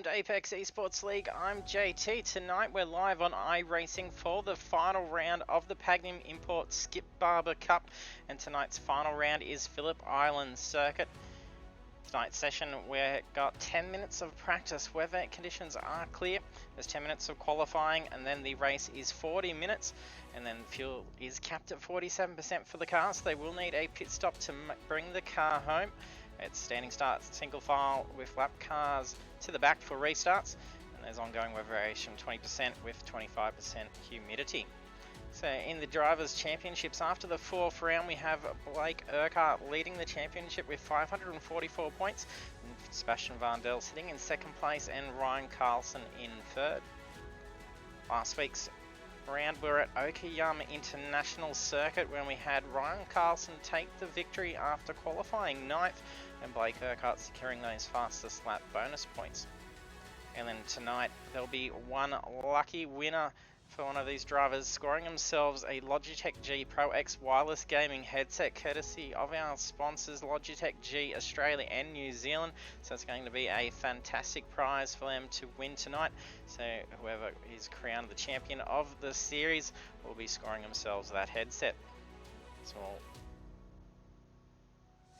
welcome to Apex Esports League. I'm JT. Tonight we're live on iRacing for the final round of the Pagnian Import Skip Barber Cup, and tonight's final round is Phillip Island Circuit. Tonight's session we've got 10 minutes of practice. Weather conditions are clear. There's 10 minutes of qualifying, and then the race is 40 minutes, and then fuel is capped at 47% for the cars. They will need a pit stop to bring the car home. It's standing start, single file with lap cars to the back for restarts, and there's ongoing weather variation 20% with 25% humidity. So in the Drivers' Championships, after the fourth round, we have Blake Urquhart leading the championship with 544 points, and Sebastian Vandel sitting in second place, and Ryan Carlson in third. Last week's round we were at Okayama International Circuit when we had Ryan Carlson take the victory after qualifying 9th, and Blake Urquhart securing those fastest lap bonus points. And then tonight there'll be one lucky winner for one of these drivers scoring themselves a Logitech G Pro X wireless gaming headset courtesy of our sponsors Logitech G Australia and New Zealand. So it's going to be a fantastic prize for them to win tonight. So whoever is crowned the champion of the series will be scoring themselves that headset. So we'll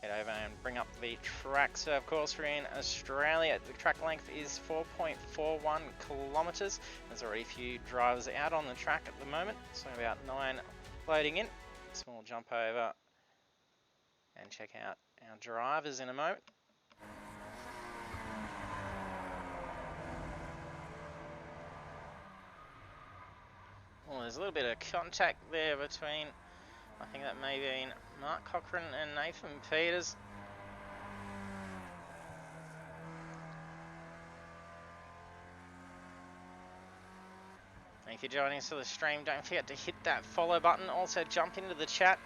head over and bring up the track. So of course we're in Australia. The track length is 4.41 kilometres. There's already a few drivers out on the track at the moment, so about 9 loading in. So we'll jump over and check out our drivers in a moment. Well, there's a little bit of contact there between, I think that may be Mark Cochran and Nathan Peters. And if you're joining us for the stream, don't forget to hit that follow button. Also jump into the chat.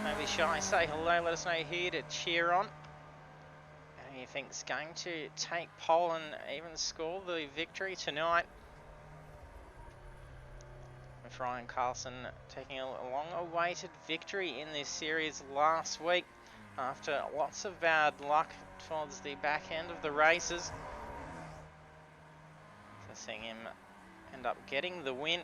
Don't be shy, say hello, let us know you're here to cheer on. And who you think's going to take pole and even score the victory tonight. With Ryan Carlson taking a long-awaited victory in this series last week after lots of bad luck towards the back end of the races. So seeing him end up getting the win.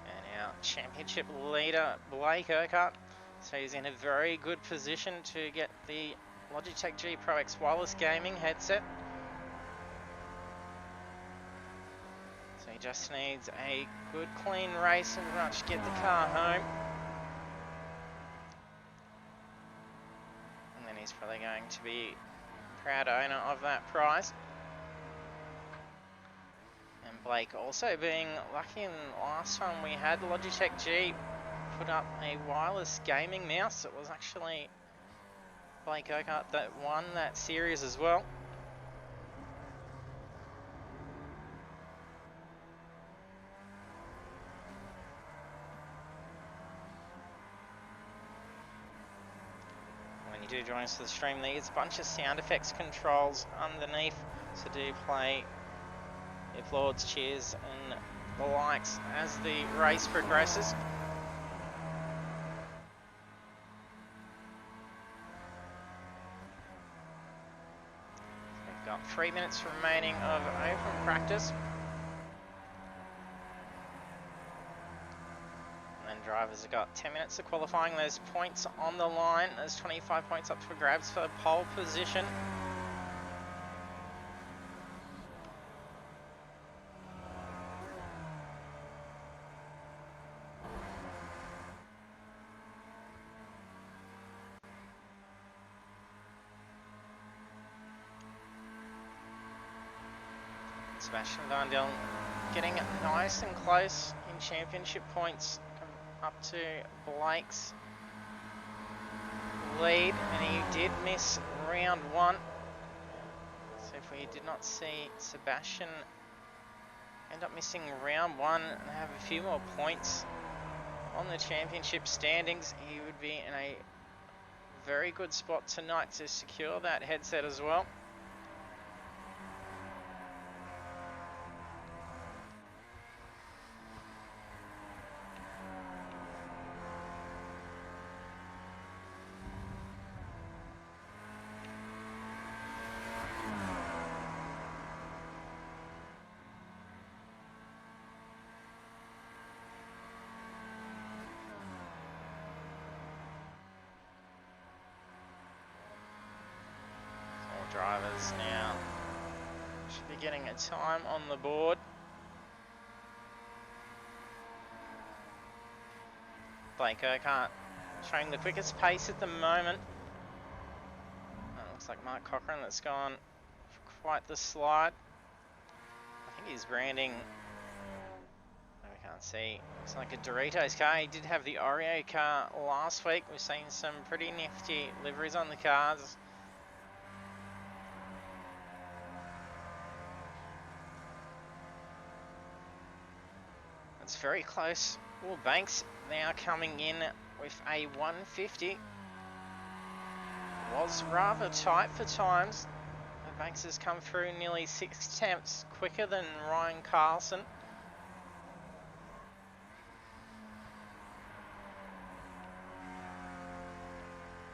And our championship leader, Blake Urquhart. So he's in a very good position to get the Logitech G Pro X wireless gaming headset. So he just needs a good clean race and pretty much get the car home. And then he's probably going to be a proud owner of that prize. And Blake also being lucky, in last time we had the Logitech G put up a wireless gaming mouse. It was actually Blake Urquhart that won that series as well. When you do join us for the stream, there's a bunch of sound effects controls underneath, so do play applauds, cheers and the likes as the race progresses. Got 3 minutes remaining of open practice. And then drivers have got 10 minutes of qualifying. There's points on the line. There's 25 points up for grabs for pole position. Sebastian Vandel getting nice and close in championship points, up to Blake's lead, and he did miss round 1. So if we did not see Sebastian end up missing round 1 and have a few more points on the championship standings, he would be in a very good spot tonight to secure that headset as well. drivers now should be getting a time on the board. Blake Urquhart showing the quickest pace at the moment. Looks like Mark Cochran that's gone for quite the slide. I think he's branding, we can't see, looks like a Doritos car. He did have the Oreo car last week. We've seen some pretty nifty liveries on the cars. It's very close. Oh, Banks now coming in with a 150. Was rather tight for times. Banks has come through nearly 6 tenths quicker than Ryan Carlson.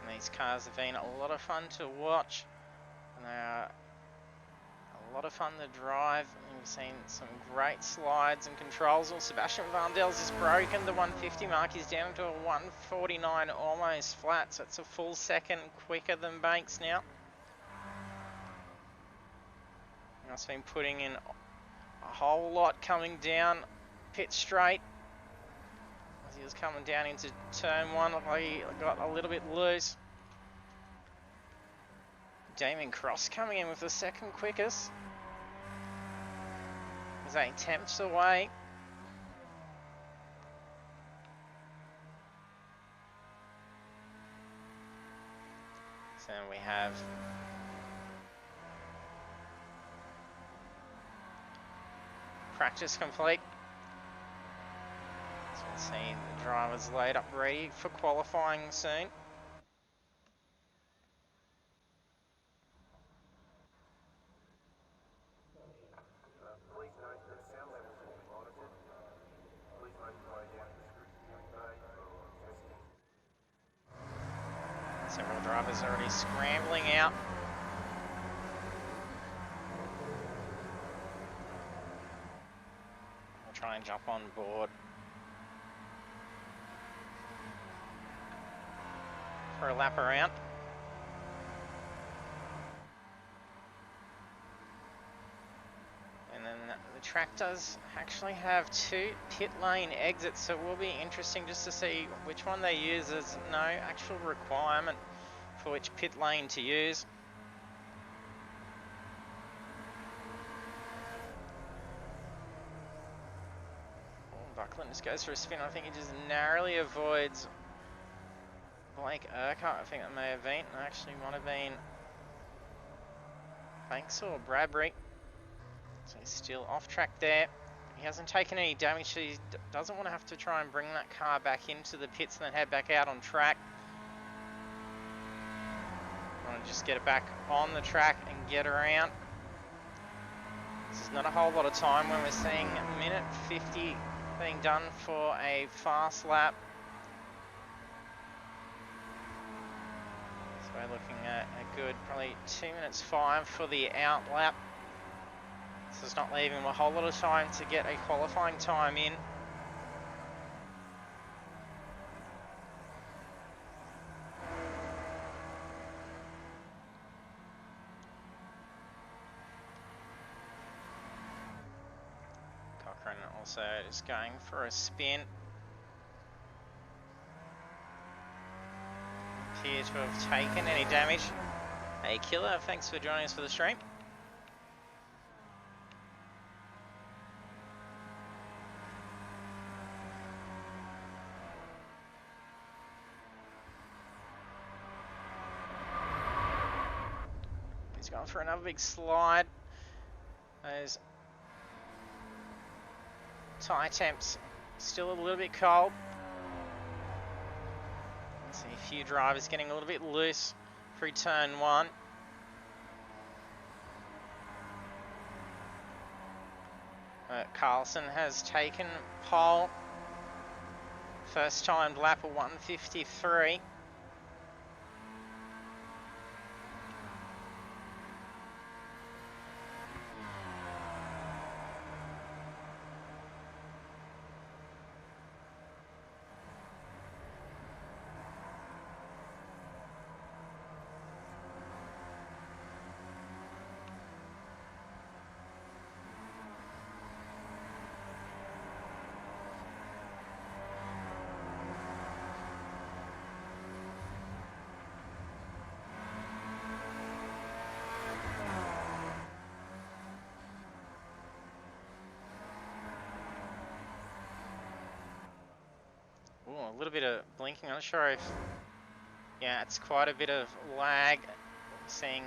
And these cars have been a lot of fun to watch. And they are a lot of fun to drive. We've seen some great slides and controls. Well, Sebastian Vandel's has broken the 150 mark. He's down to a 149 almost flat. So it's a full second quicker than Banks now. He's been putting in a whole lot coming down pit straight. As he was coming down into turn 1, he got a little bit loose. Damien Cross coming in with the second quickest. He's 8 tenths away. So then we have practice complete. So we'll see the drivers laid up ready for qualifying soon. Several drivers already scrambling out. We'll try and jump on board for a lap around. And then the track does actually have 2 pit lane exits, so it will be interesting just to see which one they use. There's no actual requirement for which pit lane to use. Buckland just goes for a spin. I think he just narrowly avoids Blake Urquhart. I think that may have been. Actually, might have been Banks or Bradbury. So he's still off track there. He hasn't taken any damage, so he doesn't want to have to try and bring that car back into the pits and then head back out on track. Want to just get it back on the track and get around. This is not a whole lot of time when we're seeing a minute 50 being done for a fast lap. So we're looking at a good probably 2 minutes 5 for the out lap. So it's not leaving a whole lot of time to get a qualifying time in. Cochran also just going for a spin. Appears to have taken any damage. Hey Killer, thanks for joining us for the stream. He's going for another big slide. Those tyre temps still a little bit cold. See a few drivers getting a little bit loose through turn 1. Carlson has taken pole. First timed lap of 153. a little bit of blinking. I'm not sure if... Yeah, it's quite a bit of lag. Seeing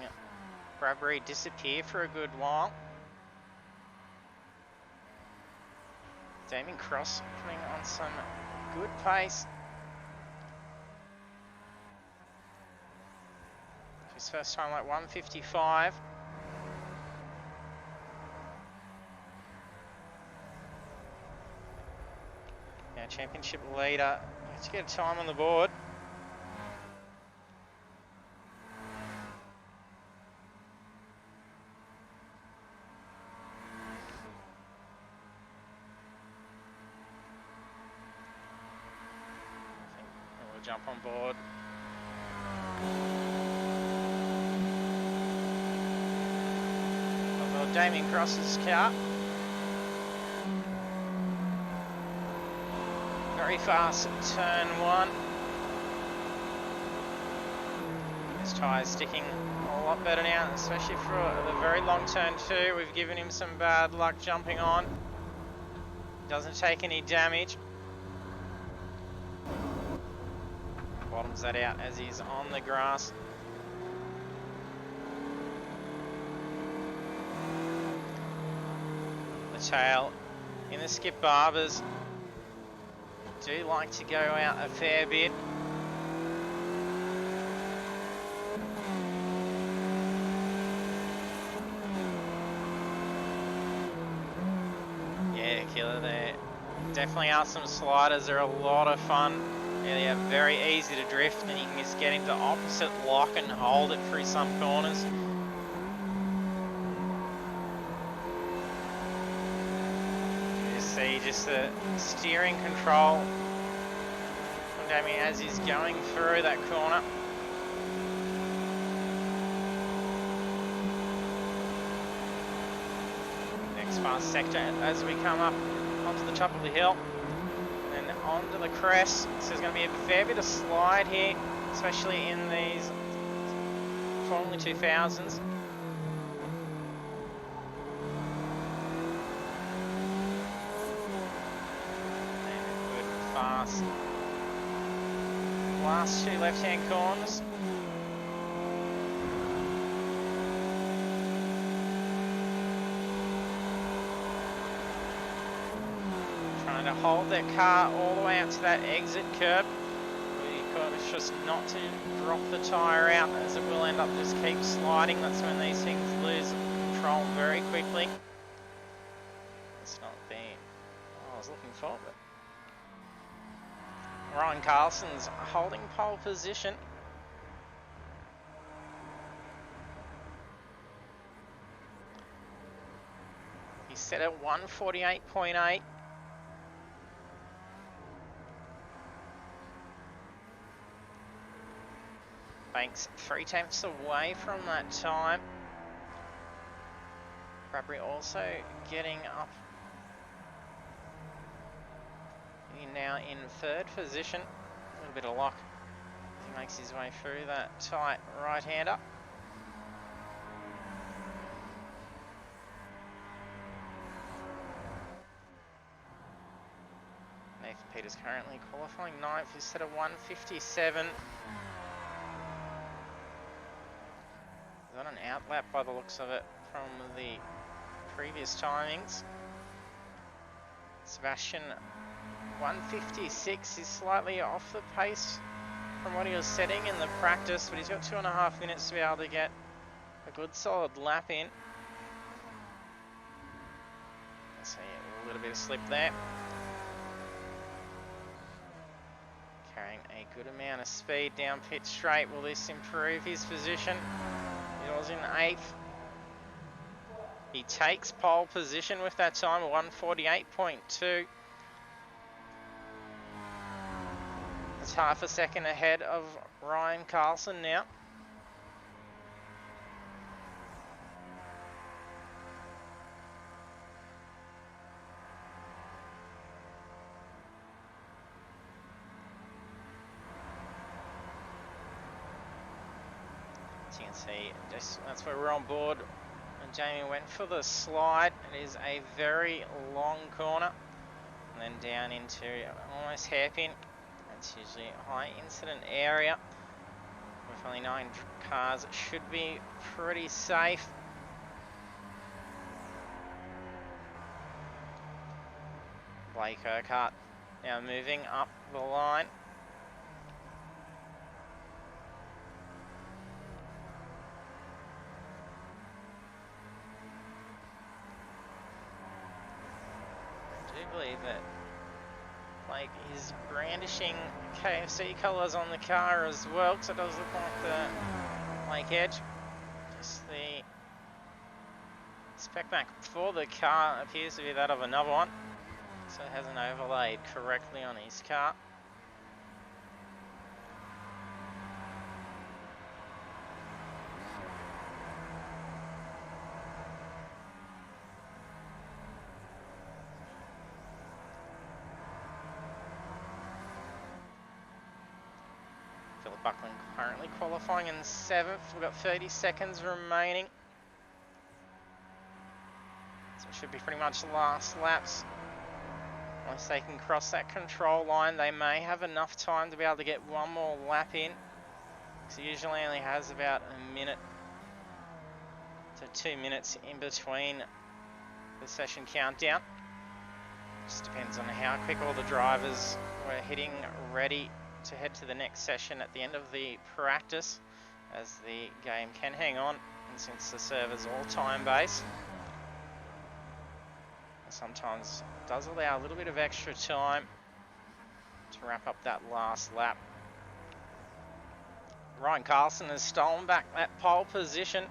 Barber disappear for a good while. Damien Cross putting on some good pace. His first time like 1:55. Now championship leader. Let's get a time on the board. Jump on board. Well, Damien Cross's car. Very fast at turn 1. His tyre's sticking a lot better now, especially for the very long turn 2. We've given him some bad luck jumping on. Doesn't take any damage. Bottoms that out as he's on the grass. The tail in the Skip Barbers do like to go out a fair bit. Yeah, killer there. Definitely are some sliders. They're a lot of fun. Yeah, they are very easy to drift, and you can just get into opposite lock and hold it through some corners. You just see just the steering control from Damien as he's going through that corner. Next fast sector as we come up onto the top of the hill. And onto the crest, so there's going to be a fair bit of slide here, especially in these Formula 2000s. And a good fast last 2 left-hand corners. Trying to hold that car all the way out to that exit curb. Really cautious not to drop the tyre out, as it will end up just keep sliding. That's when these things lose control very quickly. It's not the I was looking for, but Ryan Carlson's holding pole position. He's set at 1:48.8. Banks 3 tenths away from that time. Barber also getting up. He's now in 3rd position. A little bit of luck. He makes his way through that tight right-hander. Nathan Peters currently qualifying 9th. He's set at 1:57. Got an outlap by the looks of it from the previous timings. Sebastian 1:56 is slightly off the pace from what he was setting in the practice, but he's got 2.5 minutes to be able to get a good solid lap in. See a little bit of slip there. Carrying a good amount of speed down pit straight. Will this improve his position? He was in 8th. He takes pole position with that time of 1:48.2. That's half a second ahead of Ryan Carlson now. As you can see, that's where we're on board. And Jamie went for the slide. It is a very long corner. And then down into almost hairpin. It's usually a high incident area. With only 9 cars, it should be pretty safe. Blake Urquhart now moving up the line. I do believe that Blake is brandishing KFC colours on the car as well, because it does look like the Blake Edge. Just the spec map for the car appears to be that of another one, so it hasn't overlaid correctly on his car. Phillip Buckland currently qualifying in 7th. We've got 30 seconds remaining. So it should be pretty much the last laps. Once they can cross that control line, they may have enough time to be able to get one more lap in. Because it usually only has about a minute to 2 minutes in between the session countdown. Just depends on how quick all the drivers were hitting ready to head to the next session at the end of the practice, as the game can hang on, and since the server's all time-based, sometimes it does allow a little bit of extra time to wrap up that last lap. Ryan Carlson has stolen back that pole position.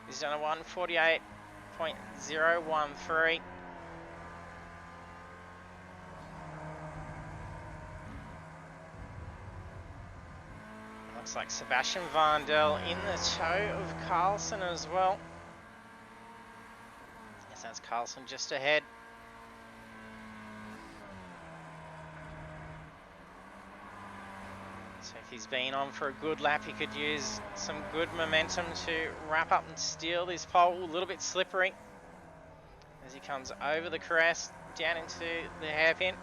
He's done a 1:48.013. Looks like Sebastian Vandel in the tow of Carlson as well. Yes, that's Carlson just ahead. So if he's been on for a good lap, he could use some good momentum to wrap up and steal this pole. A little bit slippery as he comes over the crest, down into the hairpin.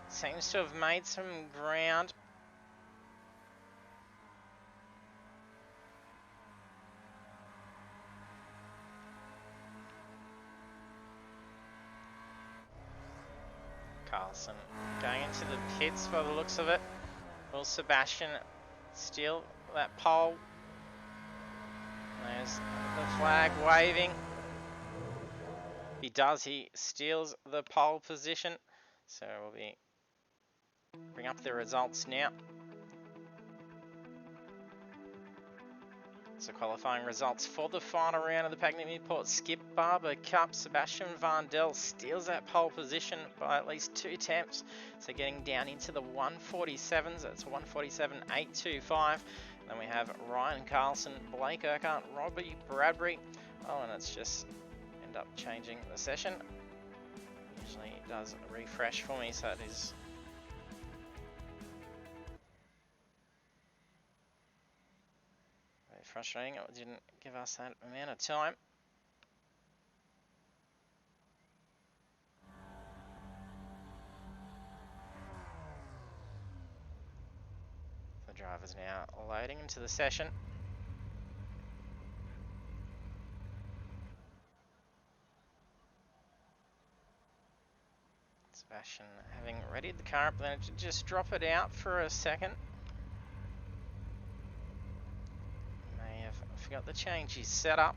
Seems to have made some ground. Carlson going into the pits by the looks of it. Will Sebastian steal that pole? There's the flag waving. He does, he steals the pole position. So we'll bring up the results now. So qualifying results for the final round of the Pagnian Import Skip Barber Cup. Sebastian Vandel steals that pole position by at least 2 attempts. So getting down into the 147s, that's 147.825. Then we have Ryan Carlson, Blake Urquhart, Robbie Bradbury. Oh, and it's just end up changing the session. Usually it does refresh for me, so it is frustrating. It didn't give us that amount of time. The driver's now loading into the session. Sebastian having readied the car up, then to just drop it out for a second. Forgot the change he's set up.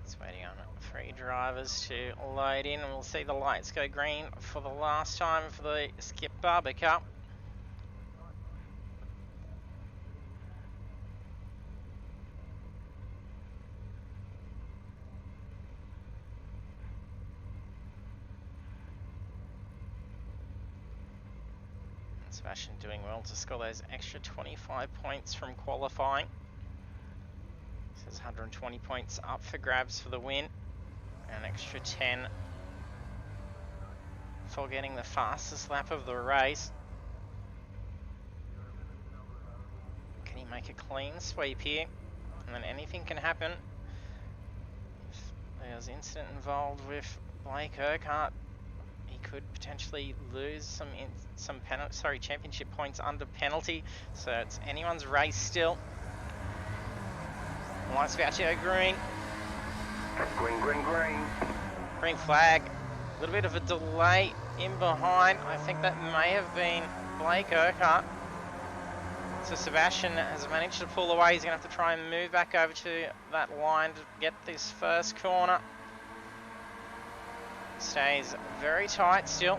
It's waiting on 3 drivers to load in, and we'll see the lights go green for the last time for the Skip Barber Cup. Sebastian doing well to score those extra 25 points from qualifying. So there's 120 points up for grabs for the win. An extra 10 for getting the fastest lap of the race. Can he make a clean sweep here? And then anything can happen. If there's incident involved with Blake Urquhart, he could potentially lose some championship points under penalty. So it's anyone's race still. Lights about to go green. Green, green, green. Green flag. A little bit of a delay in behind. I think that may have been Blake Urquhart. So Sebastian has managed to pull away. He's going to have to try and move back over to that line to get this first corner. Stays very tight still.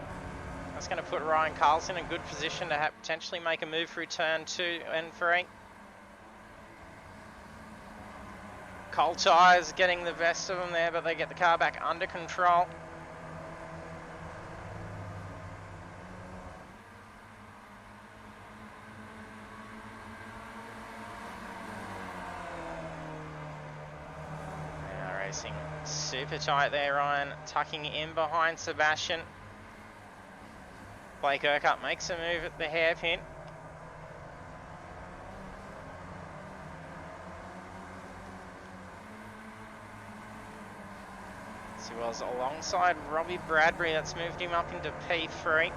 That's going to put Ryan Carlson in a good position to potentially make a move through turn 2 and 3. Cold tyres getting the best of them there, but they get the car back under control. Racing super tight there, Ryan tucking in behind Sebastian. Blake Urquhart makes a move at the hairpin. So he was alongside Robbie Bradbury. That's moved him up into P3.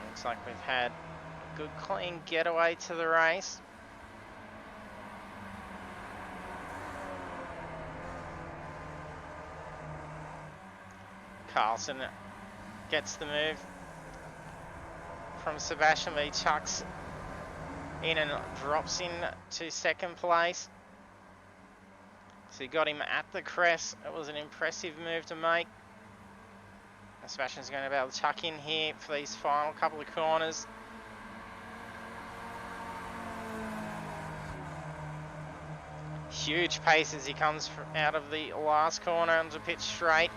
Looks like we've had a good clean getaway to the race. Carlson gets the move from Sebastian, but he chucks in and drops in to second place. So he got him at the crest. It was an impressive move to make. Sebastian's going to be able to tuck in here for these final couple of corners. Huge pace as he comes out of the last corner onto pitch straight.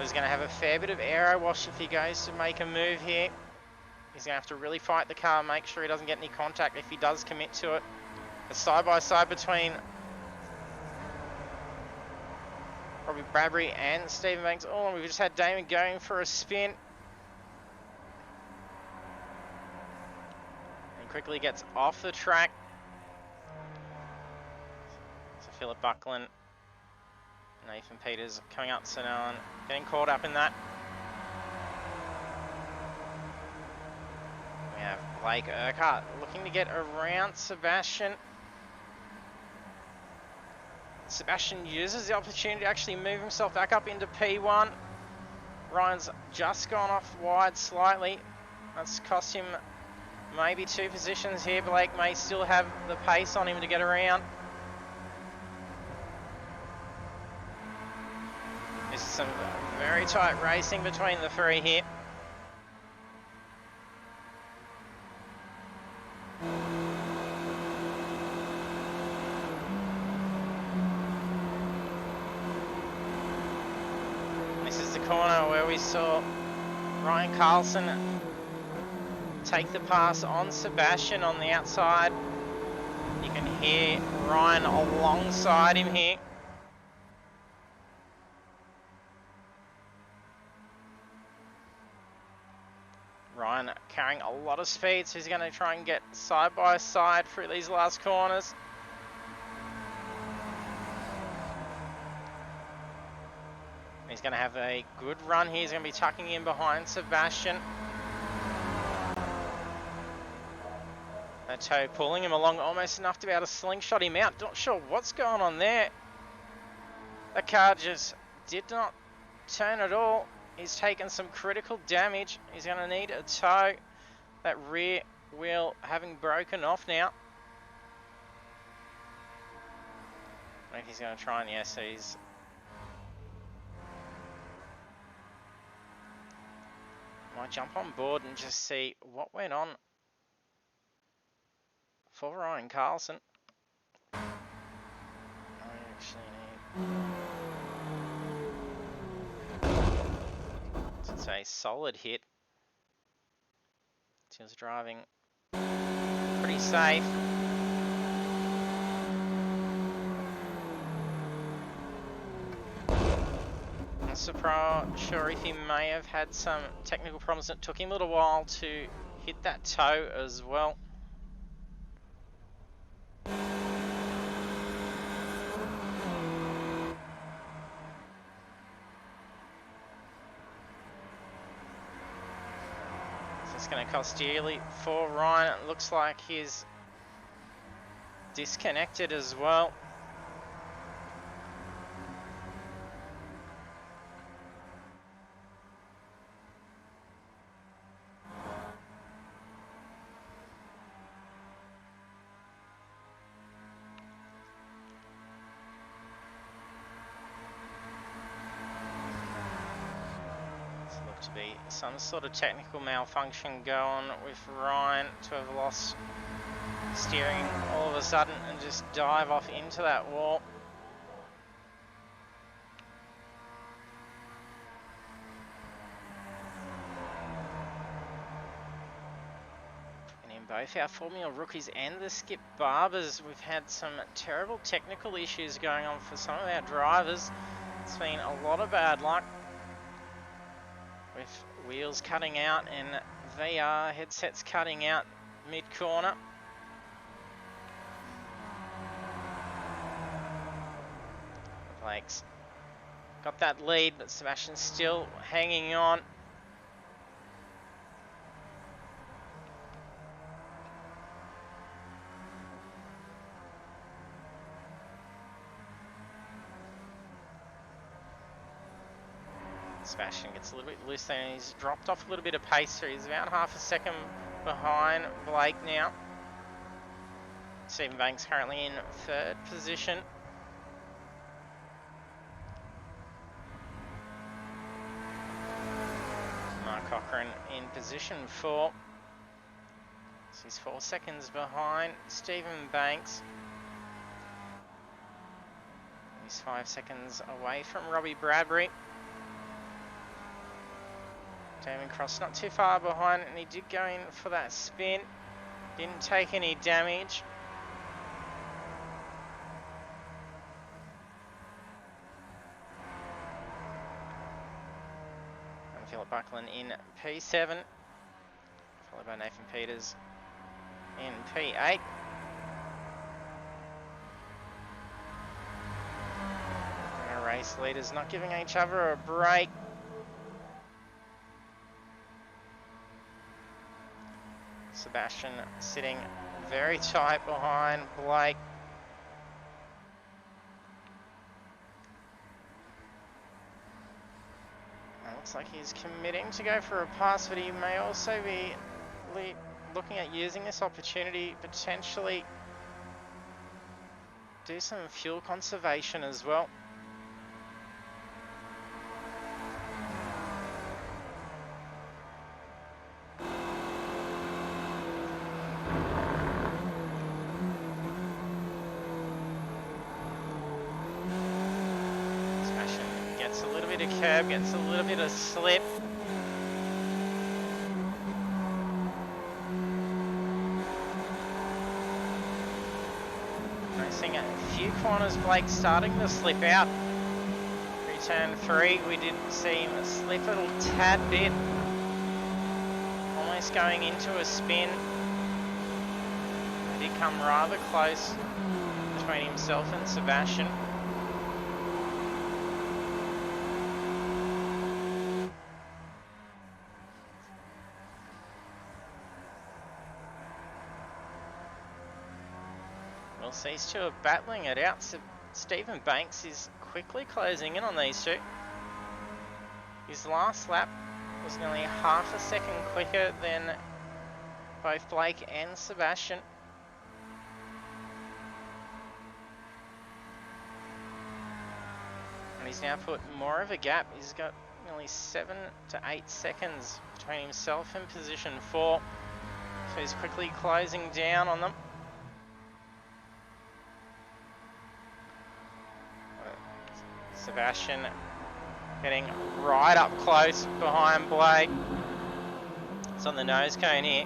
He's going to have a fair bit of aero wash if he goes to make a move here. He's going to have to really fight the car, make sure he doesn't get any contact if he does commit to it. A side-by-side between Robbie Bradbury and Stephen Banks. Oh, and we've just had Damien going for a spin. And quickly gets off the track. So Phillip Buckland, Nathan Peters coming up to now and getting caught up in that. We have Blake Urquhart looking to get around Sebastian. Sebastian uses the opportunity to actually move himself back up into P1. Ryan's just gone off wide slightly. That's cost him maybe 2 positions here. Blake may still have the pace on him to get around. This is some very tight racing between the 3 here. This is the corner where we saw Ryan Carlson take the pass on Sebastian on the outside. You can hear Ryan alongside him here. Ryan carrying a lot of speed, so he's going to try and get side by side through these last corners. He's going to have a good run here. He's going to be tucking in behind Sebastian. Toe pulling him along almost enough to be able to slingshot him out. Not sure what's going on there. That car just did not turn at all. He's taken some critical damage. He's going to need a tow. That rear wheel having broken off now. I think he's going to try and, yes, he's... Might jump on board and just see what went on for Ryan Carlson. I actually need... It's It's a solid hit. He was driving pretty safe. Sure if he may have had some technical problems. It took him a little while to hit that toe as well. So it's going to cost dearly for Ryan. It looks like he's disconnected as well. To be some sort of technical malfunction going with Ryan to have lost steering all of a sudden and just dive off into that wall. And in both our Formula rookies and the Skip Barbers, we've had some terrible technical issues going on for some of our drivers. It's been a lot of bad luck, with wheels cutting out and VR headsets cutting out mid-corner. Blake's got that lead, but Sebastian's still hanging on. Sebastian gets a little bit loose there, and he's dropped off a little bit of pace, so he's about half a second behind Blake now. Stephen Banks currently in third position. Mark Cochran in position 4. So he's 4 seconds behind Stephen Banks. He's 5 seconds away from Robbie Bradbury. Damien Cross not too far behind, and he did go in for that spin. Didn't take any damage. And Phillip Buckland in P7, followed by Nathan Peters in P8. And our race leaders not giving each other a break. Sebastian sitting very tight behind Blake. And looks like he's committing to go for a pass, but he may also be looking at using this opportunity, potentially do some fuel conservation as well. Curb, gets a little bit of slip. Noticing a few corners, Blake starting to slip out. Return 3, we did see him slip a little tad bit. Almost going into a spin. He did come rather close between himself and Sebastian. These two are battling it out. So Stephen Banks is quickly closing in on these two. His last lap was nearly half a second quicker than both Blake and Sebastian. And he's now put more of a gap. He's got nearly 7 to 8 seconds between himself and position 4. So he's quickly closing down on them. Sebastian Getting right up close behind Blake. It's on the nose cone here.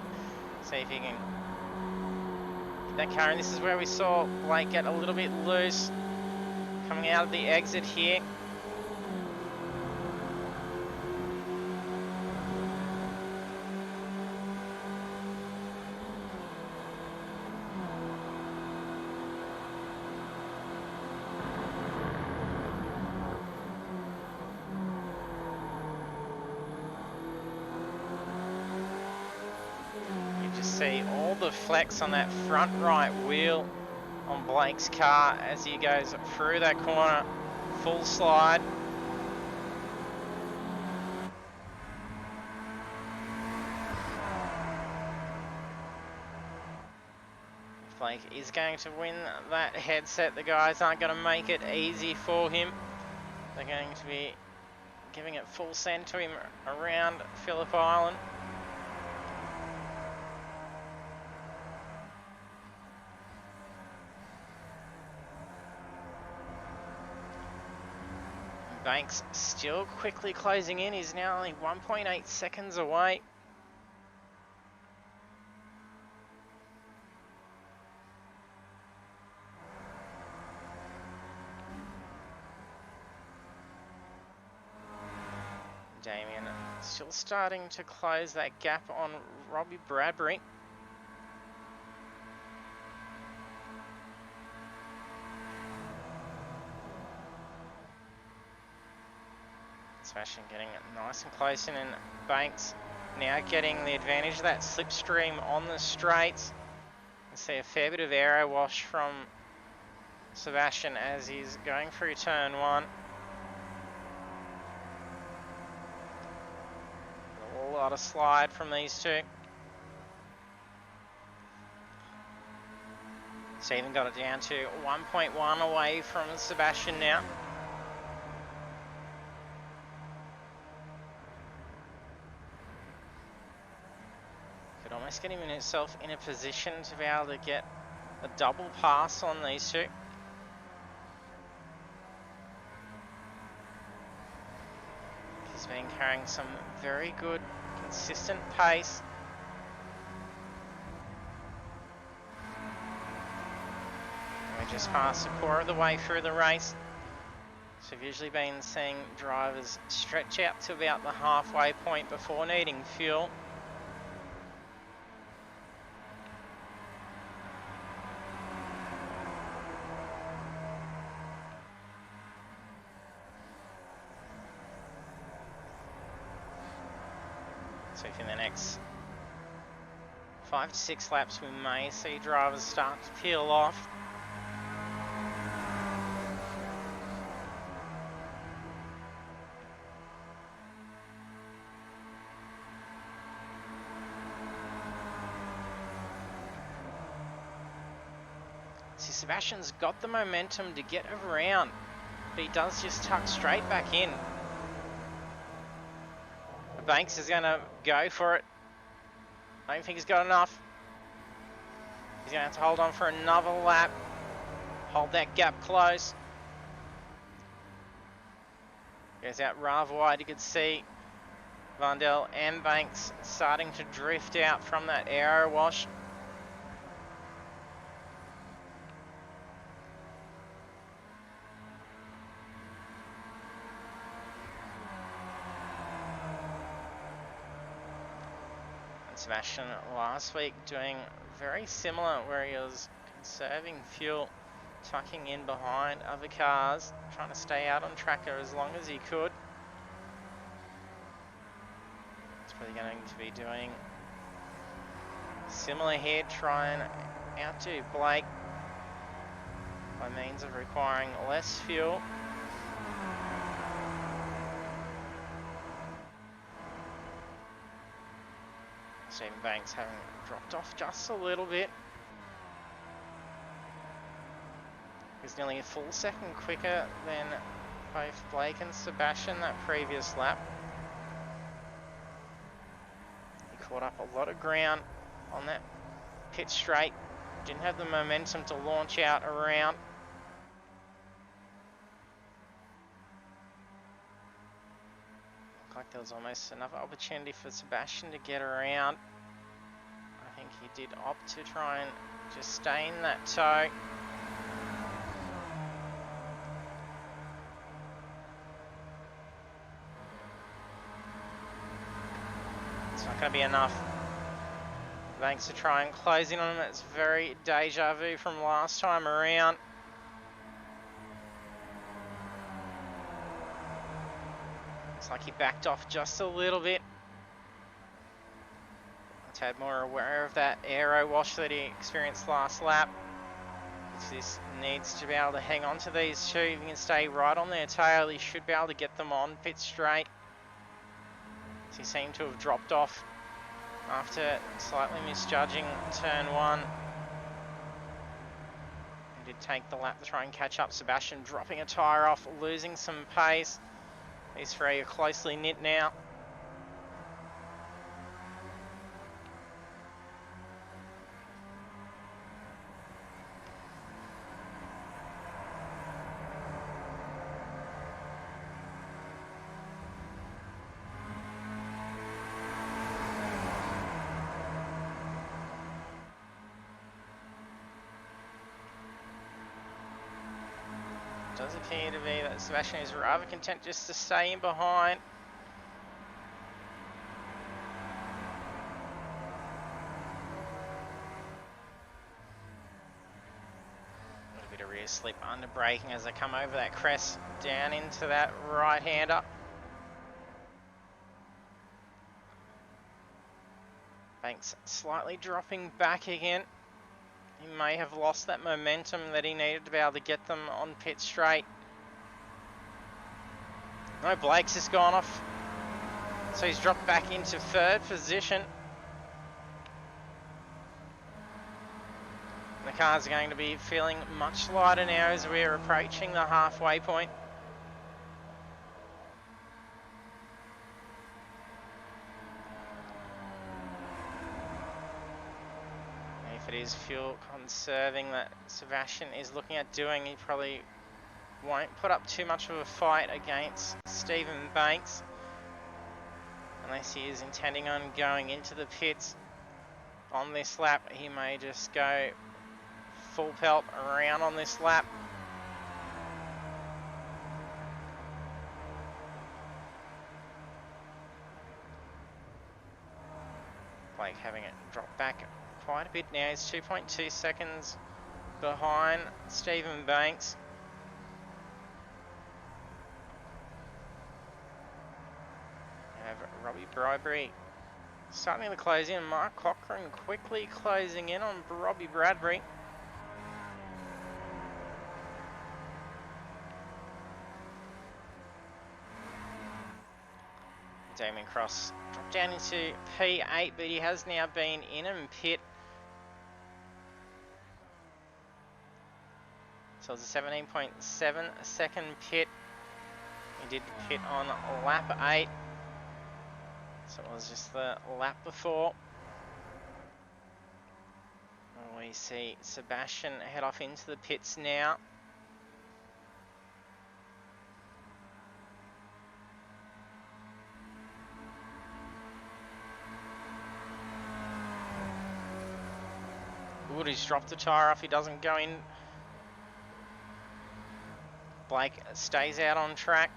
See if he can get that car in. This is where we saw Blake get a little bit loose coming out of the exit here. See all the flex on that front right wheel on Blake's car as he goes through that corner, full slide. Blake is going to win that headset. The guys aren't going to make it easy for him. They're going to be giving it full send to him around Phillip Island. Banks still quickly closing in. He's now only 1.8 seconds away. Damien still starting to close that gap on Robbie Bradbury. Sebastian getting nice and close in, and Banks now getting the advantage of that slipstream on the straights. You see a fair bit of aero wash from Sebastian as he's going through turn one. A lot of slide from these two. Stephen got it down to 1.1 away from Sebastian now. Almost getting himself in a position to be able to get a double pass on these two. He's been carrying some very good, consistent pace. And we just passed a quarter of the way through the race. So we've usually been seeing drivers stretch out to about the halfway point before needing fuel. So in the next 5 to 6 laps, we may see drivers start to peel off. See, Sebastian's got the momentum to get around, but he does just tuck straight back in. Banks is going to go for it. I don't think he's got enough. He's going to have to hold on for another lap. Hold that gap close. Goes out rather wide. You can see Vandel and Banks starting to drift out from that aero wash. Sebastian last week doing very similar, where he was conserving fuel, tucking in behind other cars, trying to stay out on tracker as long as he could. He's probably going to be doing similar here, try and outdo Blake by means of requiring less fuel. Stephen Banks having dropped off just a little bit. He's nearly a full second quicker than both Blake and Sebastian that previous lap. He caught up a lot of ground on that pit straight. Didn't have the momentum to launch out around. There was almost another opportunity for Sebastian to get around. I think he did opt to try and just stay in that tow. It's not going to be enough. Banks to try and close in on him. It's very deja vu from last time around. Looks like he backed off just a little bit. A tad more aware of that aero wash that he experienced last lap. This needs to be able to hang on to these two. If he can stay right on their tail, he should be able to get them on pit straight. He seemed to have dropped off after slightly misjudging turn 1. He did take the lap to try and catch up. Sebastian dropping a tyre off, losing some pace. These three are closely knit now. Does appear to be that Sebastian is rather content just to stay in behind. A little bit of rear slip under braking as they come over that crest down into that right-hander. Banks slightly dropping back again. He may have lost that momentum that he needed to be able to get them on pit straight. No, Blake's just gone off. So he's dropped back into 3rd position. The car's going to be feeling much lighter now as we're approaching the halfway point. If it is fuel conserving that Sebastian is looking at doing, he probably won't put up too much of a fight against Stephen Banks unless he is intending on going into the pits on this lap. He may just go full pelt around on this lap. Blake having it drop back quite a bit now. He's 2.2 seconds behind Stephen Banks. We have Robbie Bradbury starting to close in. Mark Cochran quickly closing in on Robbie Bradbury. Damien Cross dropped down into P8, but he has now been in and pit. So it's a 17.7 second pit. He did pit on lap 8. So it was just the lap before. And we see Sebastian head off into the pits now. He's dropped the tyre off, he doesn't go in. Blake stays out on track.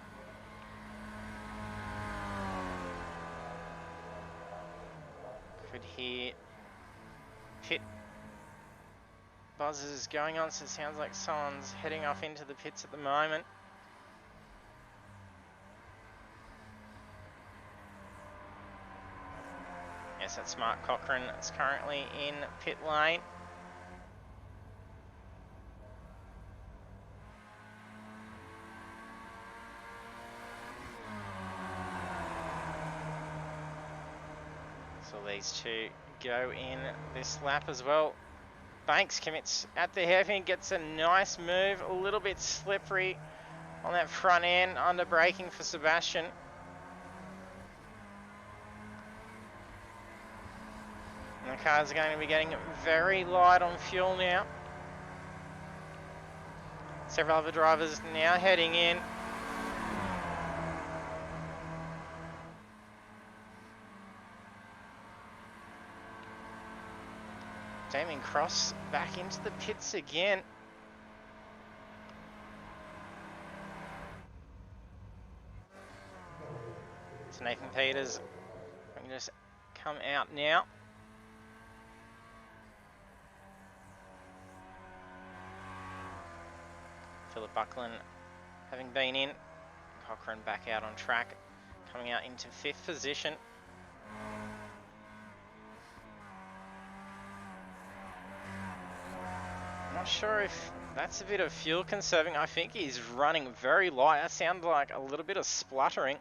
Could hear pit buzzers going on, so it sounds like someone's heading off into the pits at the moment. Yes, that's Mark Cochran. It's currently in pit lane. So these two go in this lap as well. Banks commits at the hairpin, gets a nice move, a little bit slippery on that front end, under braking for Sebastian. And the cars are going to be getting very light on fuel now. Several other drivers now heading in. Damien Cross back into the pits again. So Nathan Peters can just come out now. Phillip having been in. Cochrane back out on track, coming out into 5th position. I'm not sure if that's a bit of fuel conserving. I think he's running very light. That sounded like a little bit of spluttering.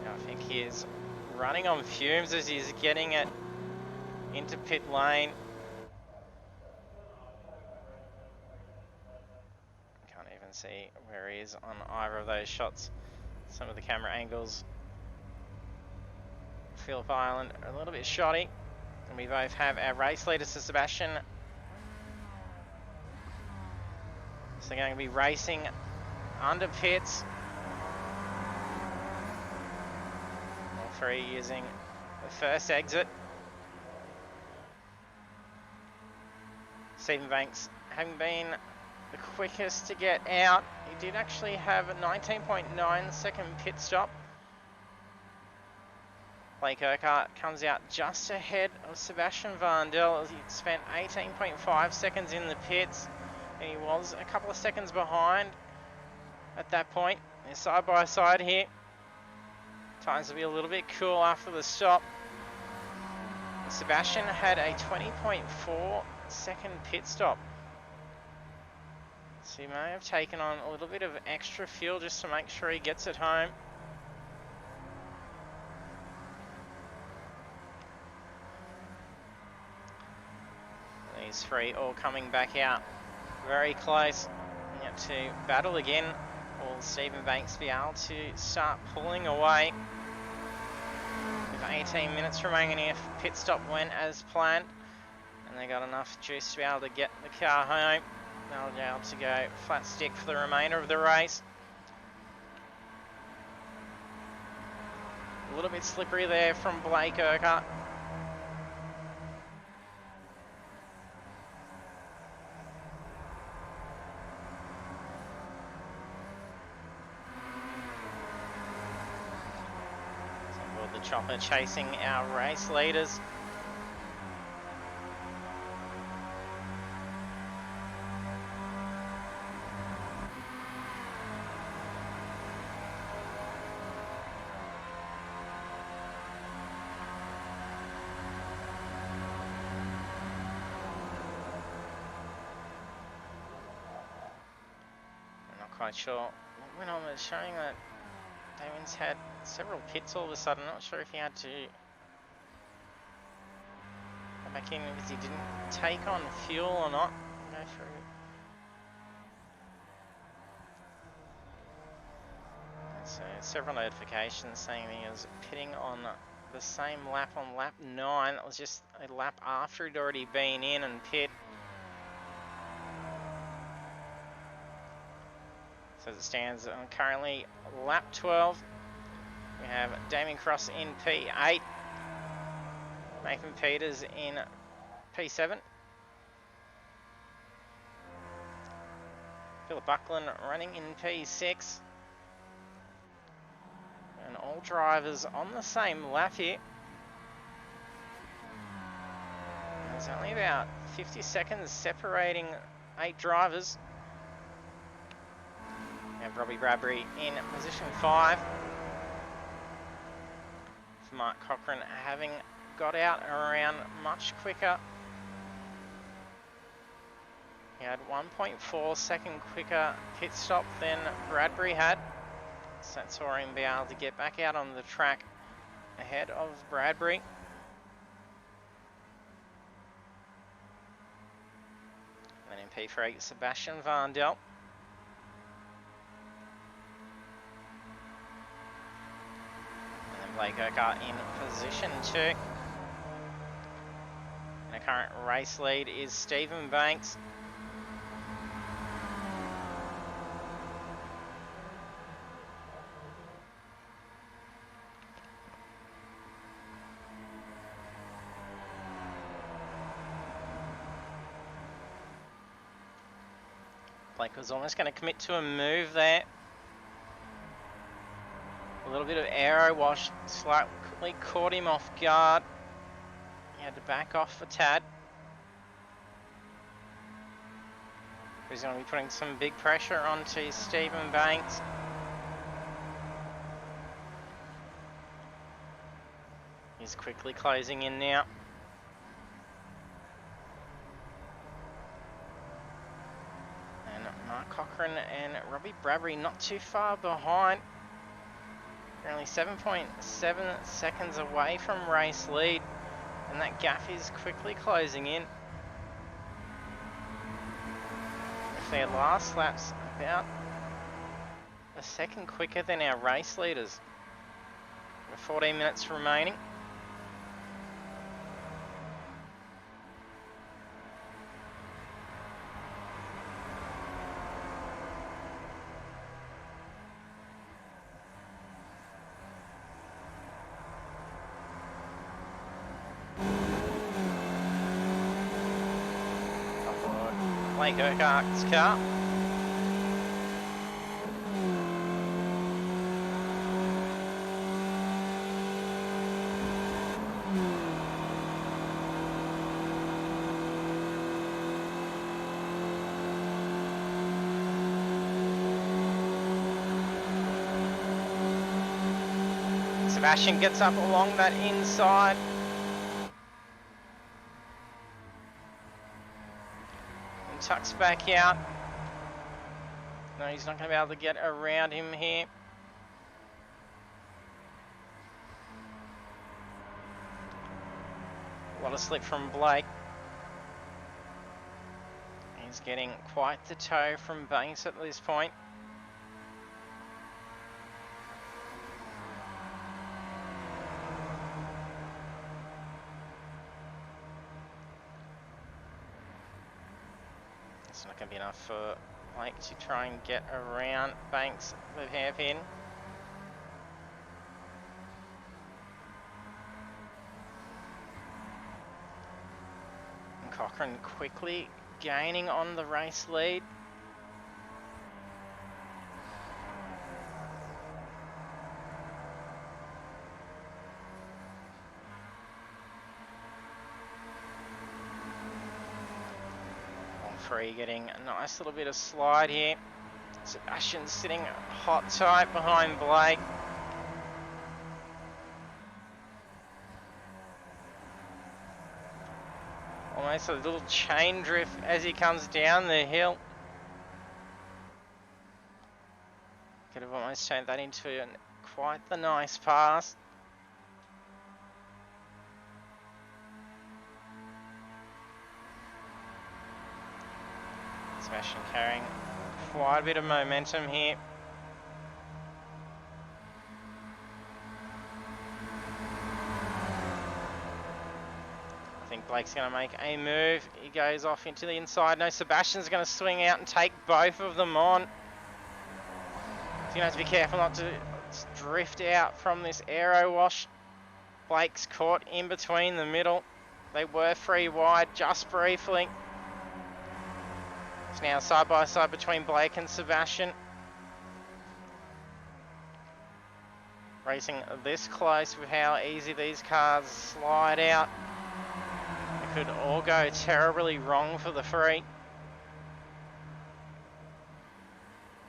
I think he is running on fumes as he's getting it into pit lane. Can't even see where he is on either of those shots. Some of the camera angles. Phillip Island are a little bit shoddy. And we both have our race leader, so Sebastian. So they're going to be racing under pits. All three using the first exit. Stephen Banks having been the quickest to get out. He did actually have a 19.9 second pit stop. Blake Urquhart comes out just ahead of Sebastian Vandel as he spent 18.5 seconds in the pits. And he was a couple of seconds behind at that point. They're side by side here. Times will be a little bit cool after the stop. And Sebastian had a 20.4 second pit stop. So he may have taken on a little bit of extra fuel just to make sure he gets it home. These three all coming back out very close. Yet to battle again. Will Stephen Banks be able to start pulling away? With 18 minutes remaining if pit stop went as planned. And they got enough juice to be able to get the car home. They'll be able to go flat stick for the remainder of the race. A little bit slippery there from Blake Urquhart. So the chopper chasing our race leaders. Quite sure what went on was showing that Damien's had several pits all of a sudden. Not sure if he had to go back in because he didn't take on fuel or not. Go through. So several notifications saying he was pitting on the same lap on lap 9. That was just a lap after he'd already been in and pit. So as it stands on currently lap 12, we have Damien Cross in P8, Nathan Peters in P7, Phillip running in P6, and all drivers on the same lap here. There's only about 50 seconds separating 8 drivers. And Robbie Bradbury in position 5. For Mark Cochrane having got out around much quicker. He had 1.4 second quicker pit stop than Bradbury had. So that saw him be able to get back out on the track ahead of Bradbury. And then in P3, Sebastian Vandel. Blake Urquhart in position 2. And the current race lead is Stephen Banks. Blake was almost going to commit to a move there. A little bit of aero wash slightly caught him off guard. He had to back off a tad. He's going to be putting some big pressure onto Stephen Banks. He's quickly closing in now. And Mark Cochran and Robbie Bradbury not too far behind. They're only 7.7 seconds away from race lead. And that gap is quickly closing in. If their last lap's about a second quicker than our race leaders. With 14 minutes remaining. Blake Urquhart's car. Sebastian gets up along that inside. And tucks back out. No, he's not going to be able to get around him here. A lot of slip from Blake. He's getting quite the tow from Banks at this point. It's not going to be enough for Blake to try and get around Banks with hairpin. And Cochran quickly gaining on the race lead. Free getting a nice little bit of slide here. Sebastian sitting hot tight behind Blake. Almost a little chain drift as he comes down the hill. Could have almost turned that into quite the nice pass. Sebastian carrying quite a bit of momentum here. I think Blake's going to make a move. He goes off into the inside. No, Sebastian's going to swing out and take both of them on. He's going to have to be careful not to drift out from this aero wash. Blake's caught in between the middle. They were free wide just briefly. It's now side by side between Blake and Sebastian. Racing this close with how easy these cars slide out. It could all go terribly wrong for the free.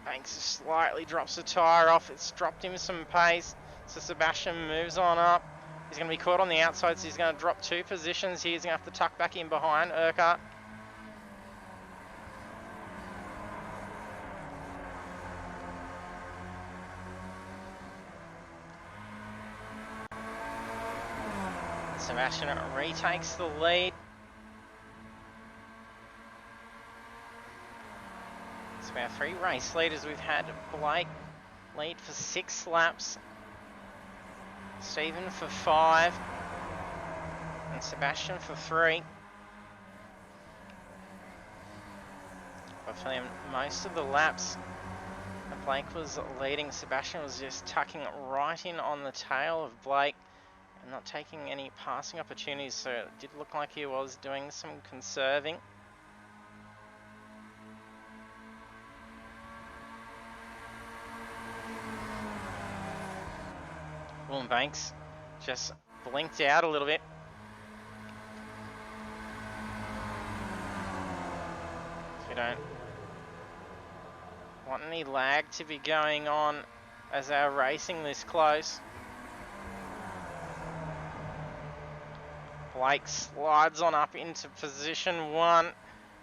Banks slightly drops the tyre off. It's dropped him some pace. So Sebastian moves on up. He's going to be caught on the outside, so he's going to drop 2 positions here. He's going to have to tuck back in behind Urquhart. Sebastian retakes the lead. So our 3 race leaders, we've had Blake lead for 6 laps, Stephen for 5, and Sebastian for 3. But for them, most of the laps that Blake was leading, Sebastian was just tucking right in on the tail of Blake. Not taking any passing opportunities, so it did look like he was doing some conserving. Oh, Banks just blinked out a little bit. So we don't want any lag to be going on as our racing this close. Blake slides on up into position 1. He's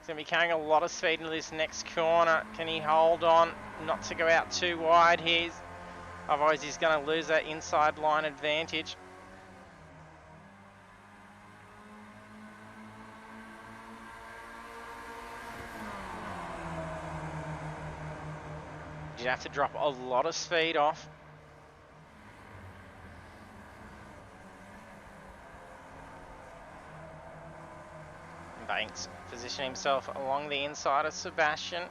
going to be carrying a lot of speed into this next corner. Can he hold on not to go out too wide here? Otherwise he's going to lose that inside line advantage. You'd have to drop a lot of speed off. Banks positioning himself along the inside of Sebastian.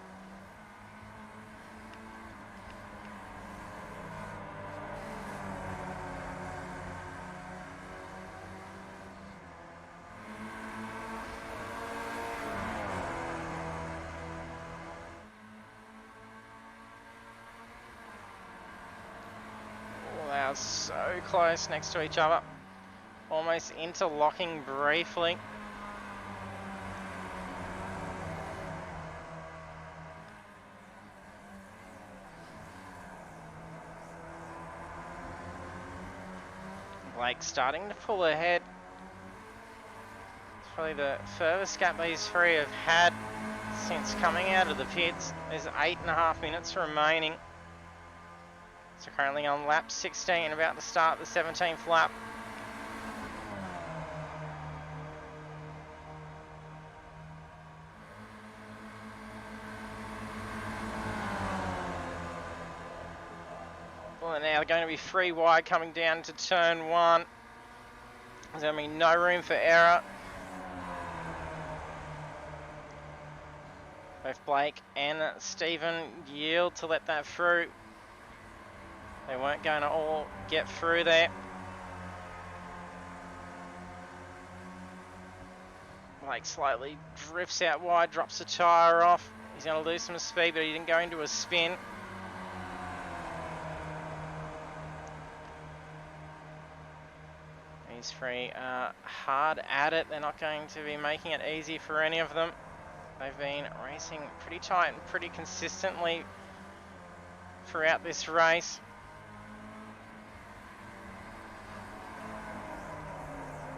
Oh, they are so close next to each other. Almost interlocking briefly. Blake starting to pull ahead. It's probably the furthest gap these three have had since coming out of the pits. There's 8.5 minutes remaining. So currently on lap 16, about to start the 17th lap. Well, now going to be 3 wide coming down to turn 1. There's going to be no room for error. Both Blake and Stephen yield to let that through. They weren't going to all get through there. Blake slightly drifts out wide, drops the tyre off. He's going to lose some speed, but he didn't go into a spin. These three are hard at it. They're not going to be making it easy for any of them. They've been racing pretty tight and pretty consistently throughout this race.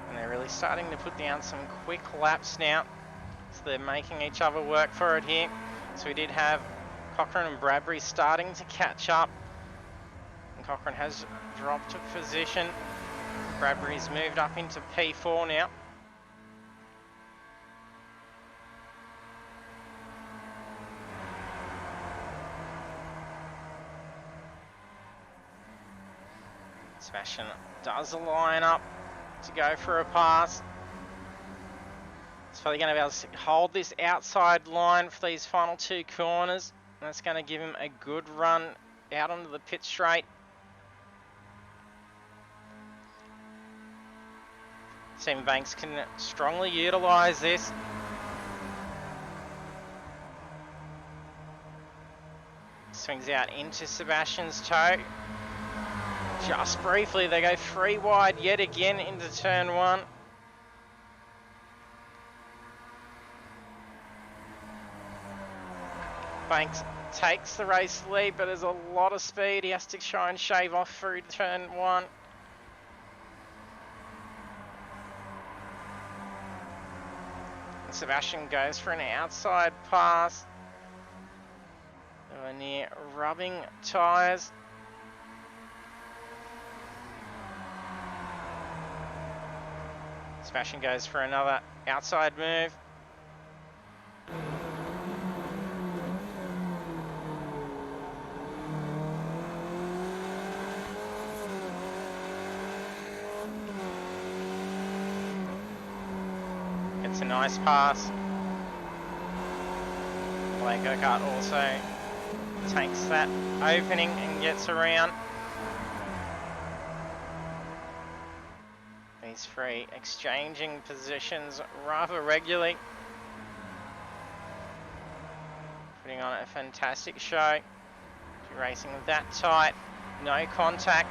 And they're really starting to put down some quick laps now. So they're making each other work for it here. So we did have Cochrane and Bradbury starting to catch up. And Cochrane has dropped a position. Bradbury's moved up into P4 now. Sebastian does a line up to go for a pass. He's probably going to be able to hold this outside line for these final 2 corners. And that's going to give him a good run out onto the pit straight. Stephen Banks can strongly utilise this. Swings out into Sebastian's toe. Just briefly, they go 3 wide yet again into turn 1. Banks takes the race lead, but there's a lot of speed. He has to try and shave off through turn 1. And Sebastian goes for an outside pass. They were near rubbing tyres. Sebastian goes for another outside move. Gets a nice pass. Blake Urquhart also takes that opening and gets around. These three exchanging positions rather regularly. Putting on a fantastic show. Racing that tight, no contact.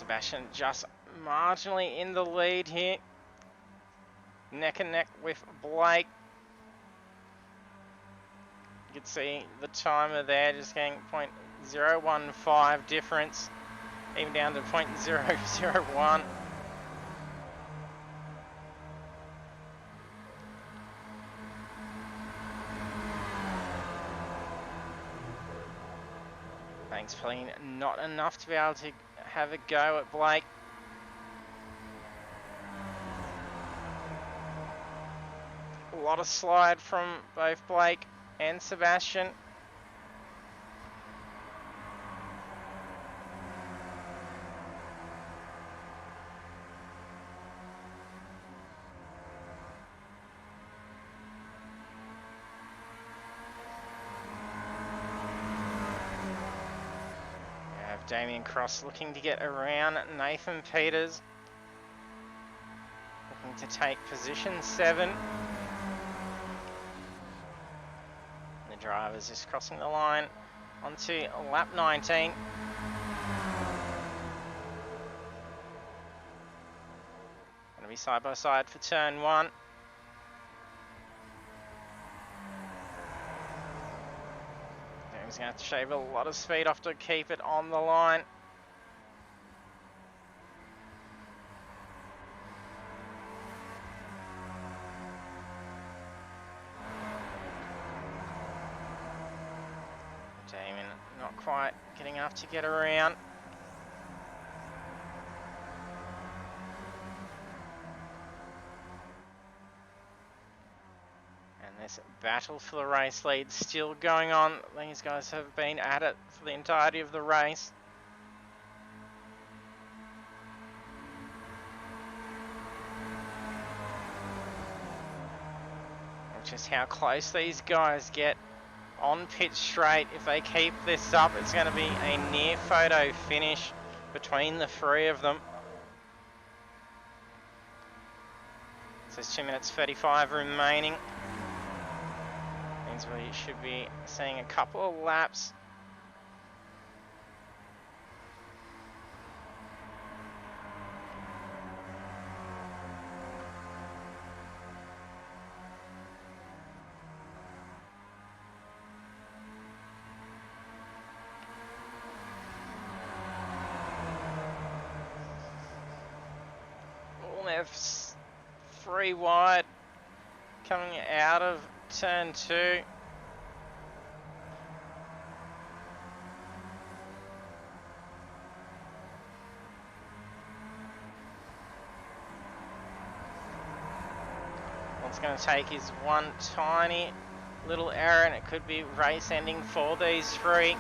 Sebastian just marginally in the lead here. Neck and neck with Blake. You can see the timer there just getting 0.015 difference, even down to 0.001. Thanks, Pagnian. Not enough to be able to have a go at Blake. A lot of slide from both Blake and Sebastian. Damien Cross looking to get around Nathan Peters. Looking to take position 7. The driver's just crossing the line onto lap 19. Going to be side by side for turn 1. He's going to have to shave a lot of speed off to keep it on the line. Damien not quite getting enough to get around. This battle for the race lead still going on. These guys have been at it for the entirety of the race. Just how close these guys get on pit straight. If they keep this up, it's going to be a near photo finish between the 3 of them. So there's 2 minutes 35 remaining. Means we should be seeing a couple of laps. Almost 3 wide coming out of turn 2. What's going to take is one tiny little error and it could be race ending for these 3.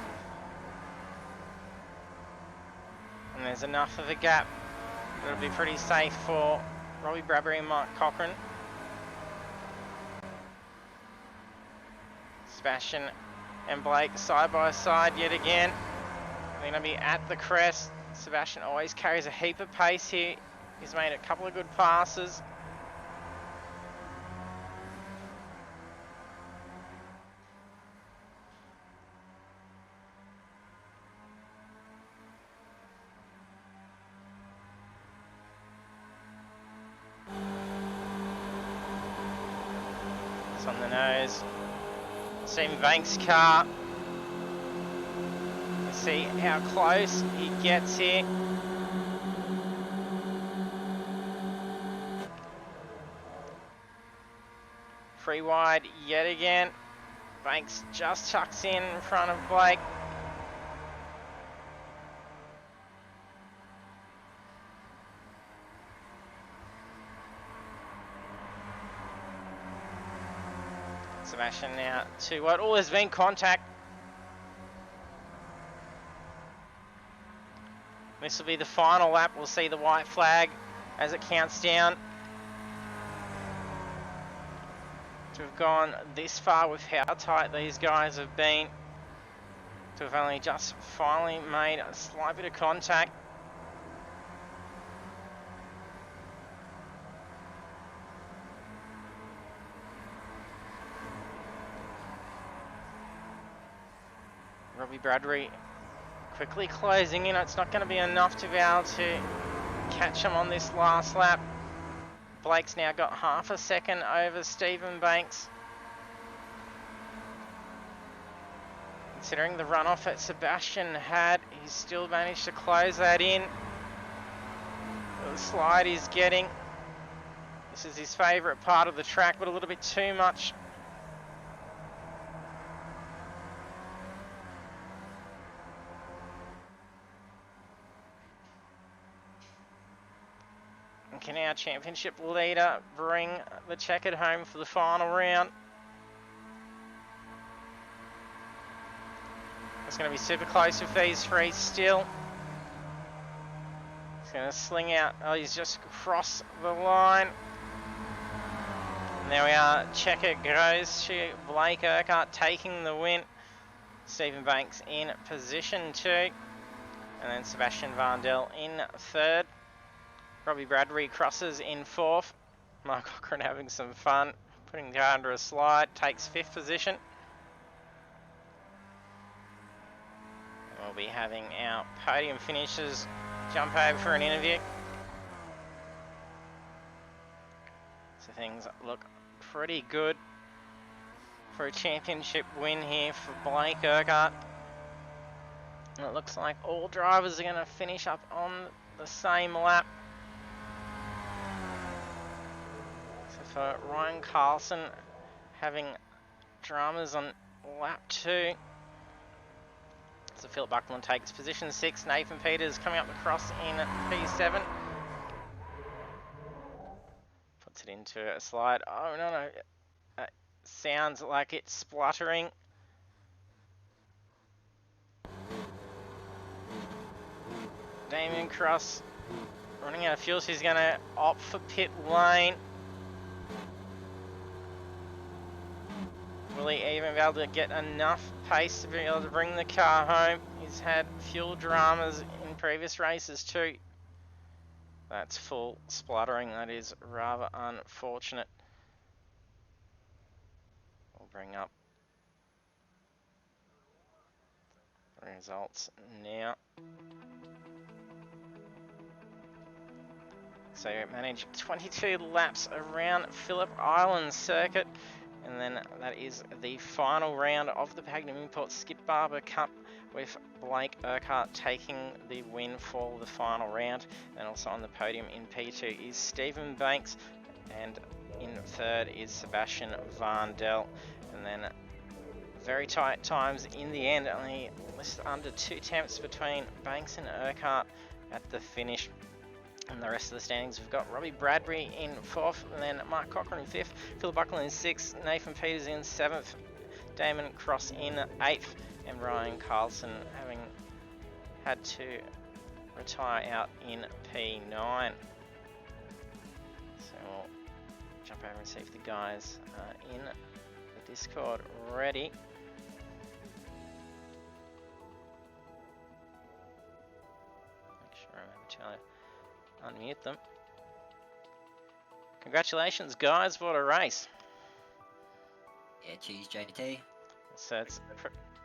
And there's enough of a gap. It'll be pretty safe for Robbie Bradbury and Mark Cochran. Sebastian and Blake side by side yet again. They're going to be at the crest. Sebastian always carries a heap of pace here. He's made a couple of good passes. It's on the nose. Stephen Banks' car. You see how close he gets here. Free wide yet again. Banks just chucks in front of Blake. Sebastian now to what? Oh, there's been contact. This will be the final lap. We'll see the white flag as it counts down. To have gone this far with how tight these guys have been. To have only just finally made a slight bit of contact. Robbie Bradbury Quickly closing in. It's not going to be enough to be able to catch him on this last lap. Blake's now got half a second over Stephen Banks. Considering the runoff that Sebastian had, he's still managed to close that in. The slide he's getting. This is his favourite part of the track, but a little bit too much. And can our championship leader bring the checkered home for the final round? It's going to be super close with these three still. He's going to sling out. Oh, he's just crossed the line. And there we are. Checker goes to Blake Urquhart taking the win. Stephen Banks in position 2. And then Sebastian Vandel in 3rd. Robbie Bradbury crosses in 4th. Mark Cochran having some fun. Putting the car under a slide. Takes 5th position. We'll be having our podium finishers jump over for an interview. So things look pretty good for a championship win here for Blake Urquhart. And it looks like all drivers are going to finish up on the same lap. So for Ryan Carlson having dramas on lap 2. So Phillip Buckland takes position 6. Nathan Peters coming up the cross in P7. Puts it into a slide. Oh, no. Sounds like it's spluttering. Damien Cross running out of fuel, so he's going to opt for pit lane. Will he even be able to get enough pace to be able to bring the car home? He's had fuel dramas in previous races too. That's full spluttering. That is rather unfortunate. We'll bring up the results now. So managed 22 laps around Phillip Island circuit. And then that is the final round of the Pagnian Imports Skip Barber Cup, with Blake Urquhart taking the win for the final round. And also on the podium in P2 is Stephen Banks, and in 3rd is Sebastian Vandel. And then very tight times in the end, only just under 2 tenths between Banks and Urquhart at the finish. And the rest of the standings, we've got Robbie Bradbury in 4th, and then Mark Cochran in 5th, Phillip Buckland in 6th, Nathan Peters in 7th, Damien Cross in 8th, and Ryan Carlson having had to retire out in P9. So we'll jump over and see if the guys are in the Discord ready. Make sure I remember to unmute them. Congratulations, guys, what a race. Yeah, cheers, JT. So it's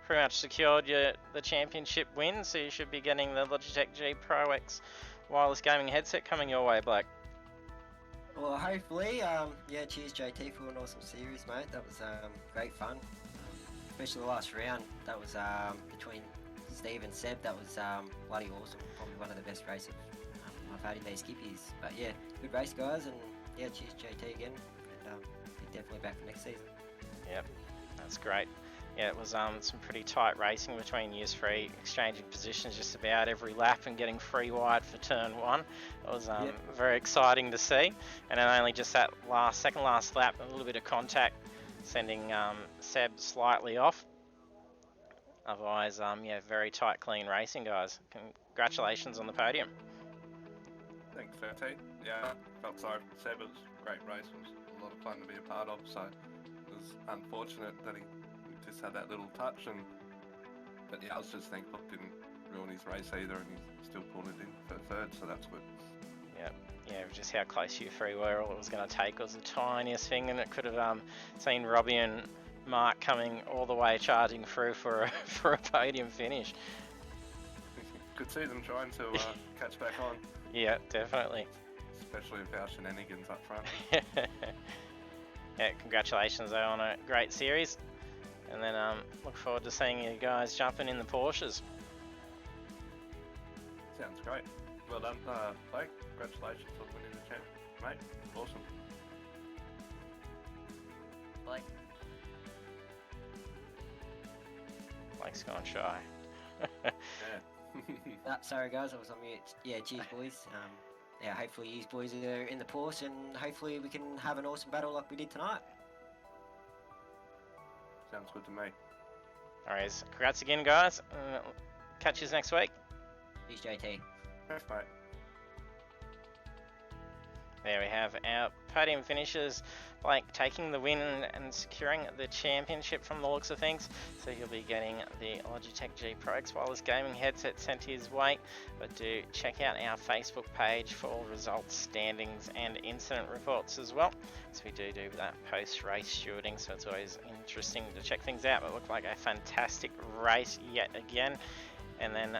pretty much secured the championship win, so you should be getting the Logitech G Pro X wireless gaming headset coming your way, Blake. Well, hopefully, yeah, cheers, JT, for an awesome series, mate. That was great fun, especially the last round. That was between Steve and Seb. That was bloody awesome. Probably one of the best races I've had in these skippies. But yeah, good race, guys, and yeah, cheers, JT again, and be definitely back for next season. Yep, that's great. Yeah, it was some pretty tight racing between you three, exchanging positions just about every lap and getting free wide for turn 1. It was very exciting to see. And then only just that second last lap, a little bit of contact, sending Seb slightly off. Otherwise, yeah, very tight, clean racing, guys. Congratulations on the podium. Thanks, JT. Yeah, felt sorry for Seb. It was a great race. It was a lot of fun to be a part of. So it was unfortunate that he just had that little touch. But yeah, I was just thankful it didn't ruin his race either, and he still pulled it in for 3rd. So that's good. Yeah, just how close you three were. All it was going to take was the tiniest thing, and it could have seen Robbie and Mark coming all the way charging through for a podium finish. could see them trying to catch back on, Yeah, definitely. especially with our shenanigans up front. Yeah, congratulations though on a great series, and then look forward to seeing you guys jumping in the Porsches. Sounds great. Well done, Blake. Congratulations on winning the champ, mate. Awesome. Like, Blake's gone shy. Yeah. sorry guys, I was on mute. Yeah, cheers boys. Yeah, hopefully you boys are in the Porsche, and hopefully we can have an awesome battle like we did tonight. Sounds good to me. Alright, congrats again, guys. Catch you next week. Cheers, JT. Thanks, mate. There we have our podium finishers, Blake taking the win and securing the championship from the looks of things. So he'll be getting the Logitech G Pro X Wireless Gaming headset sent his way. But do check out our Facebook page for results, standings and incident reports as well. So we do that post-race shooting, so it's always interesting to check things out. But it looked like a fantastic race yet again. And then,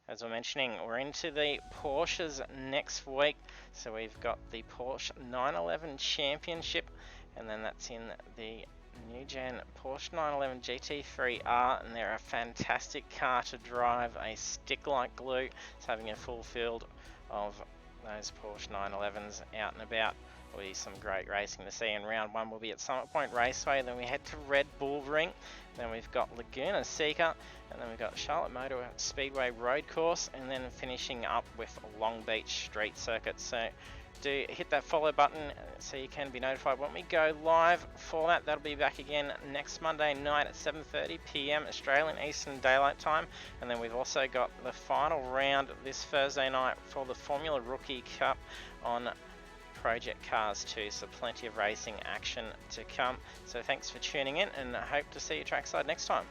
as we're mentioning, we're into the Porsches next week. So we've got the Porsche 911 Championship, and then that's in the new gen Porsche 911 GT3R, and they're a fantastic car to drive, a stick like glue. It's having a full field of those Porsche 911s out and about. Will be some great racing to see. In round one we'll be at Summit Point Raceway, then we head to Red Bull Ring, then we've got Laguna Seca, and then we've got Charlotte Motor Speedway Road Course, and then finishing up with Long Beach Street Circuit. So do hit that follow button so you can be notified when we go live for that. That'll be back again next Monday night at 7:30 PM Australian Eastern Daylight Time. And then we've also got the final round this Thursday night for the Formula Rookie Cup on Project Cars 2, so plenty of racing action to come. So thanks for tuning in, and I hope to see you trackside next time.